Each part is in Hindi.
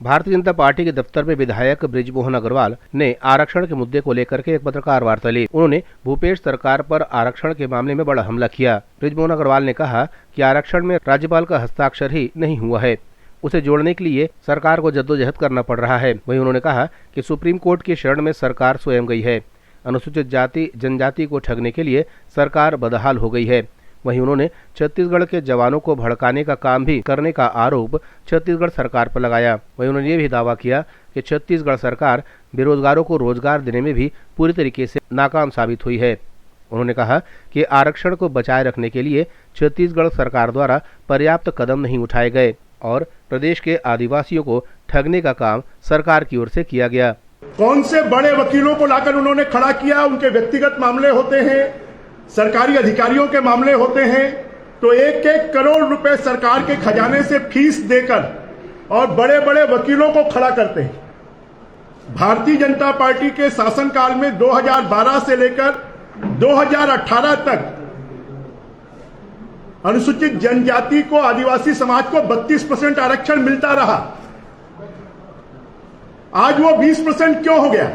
भारतीय जनता पार्टी के दफ्तर में विधायक बृजमोहन अग्रवाल ने आरक्षण के मुद्दे को लेकर के एक पत्रकार वार्ता ली। उन्होंने भूपेश सरकार पर आरक्षण के मामले में बड़ा हमला किया। बृजमोहन अग्रवाल ने कहा कि आरक्षण में राज्यपाल का हस्ताक्षर ही नहीं हुआ है, उसे जोड़ने के लिए सरकार को जद्दोजहद करना पड़ रहा है। वहीं उन्होंने कहा कि सुप्रीम कोर्ट की शरण में सरकार स्वयं गई है। अनुसूचित जाति जनजाति को ठगने के लिए सरकार बदहाल हो गई है। वहीं उन्होंने छत्तीसगढ़ के जवानों को भड़काने का काम भी करने का आरोप छत्तीसगढ़ सरकार पर लगाया। वहीं उन्होंने ये भी दावा किया कि छत्तीसगढ़ सरकार बेरोजगारों को रोजगार देने में भी पूरी तरीके से नाकाम साबित हुई है। उन्होंने कहा कि आरक्षण को बचाए रखने के लिए छत्तीसगढ़ सरकार द्वारा पर्याप्त कदम नहीं उठाए गए और प्रदेश के आदिवासियों को ठगने का काम सरकार की ओर से किया गया। कौन से बड़े वकीलों को लाकर उन्होंने खड़ा किया, उनके व्यक्तिगत मामले होते हैं, सरकारी अधिकारियों के मामले होते हैं, तो 1-1 करोड़ रुपए सरकार के खजाने से फीस देकर और बड़े बड़े वकीलों को खड़ा करते हैं। भारतीय जनता पार्टी के शासनकाल में 2012 से लेकर 2018 तक अनुसूचित जनजाति को, आदिवासी समाज को 32% आरक्षण मिलता रहा। आज वो 20% क्यों हो गया?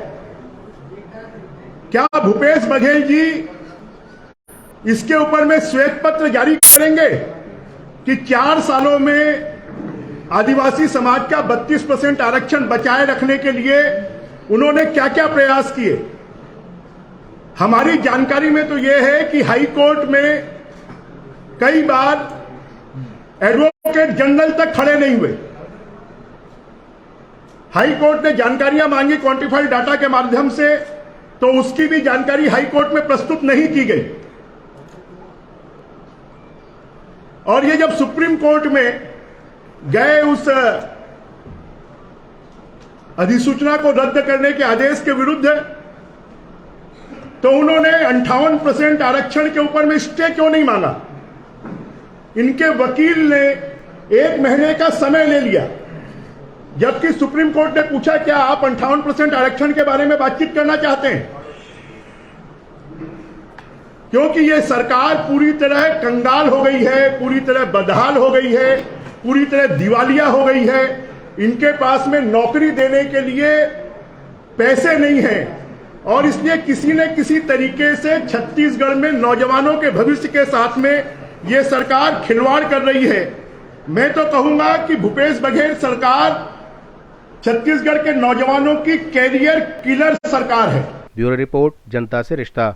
क्या भूपेश बघेल जी इसके ऊपर में श्वेत पत्र जारी करेंगे कि 4 सालों में आदिवासी समाज का 32% आरक्षण बचाए रखने के लिए उन्होंने क्या क्या प्रयास किए? हमारी जानकारी में तो यह है कि हाई कोर्ट में कई बार एडवोकेट जनरल तक खड़े नहीं हुए। हाई कोर्ट ने जानकारियां मांगी क्वांटिफाइड डाटा के माध्यम से, तो उसकी भी जानकारी हाई कोर्ट में प्रस्तुत नहीं की गई। और ये जब सुप्रीम कोर्ट में गए उस अधिसूचना को रद्द करने के आदेश के विरुद्ध, तो उन्होंने 58% आरक्षण के ऊपर में स्टे क्यों नहीं मांगा? इनके वकील ने 1 महीने का समय ले लिया, जबकि सुप्रीम कोर्ट ने पूछा क्या आप 58% आरक्षण के बारे में बातचीत करना चाहते हैं? क्योंकि ये सरकार पूरी तरह कंगाल हो गई है, पूरी तरह बदहाल हो गई है, पूरी तरह दिवालिया हो गई है। इनके पास में नौकरी देने के लिए पैसे नहीं है और इसलिए किसी न किसी तरीके से छत्तीसगढ़ में नौजवानों के भविष्य के साथ में ये सरकार खिलवाड़ कर रही है। मैं तो कहूंगा कि भूपेश बघेल सरकार छत्तीसगढ़ के नौजवानों की कैरियर किलर सरकार है। ब्यूरो रिपोर्ट, जनता से रिश्ता।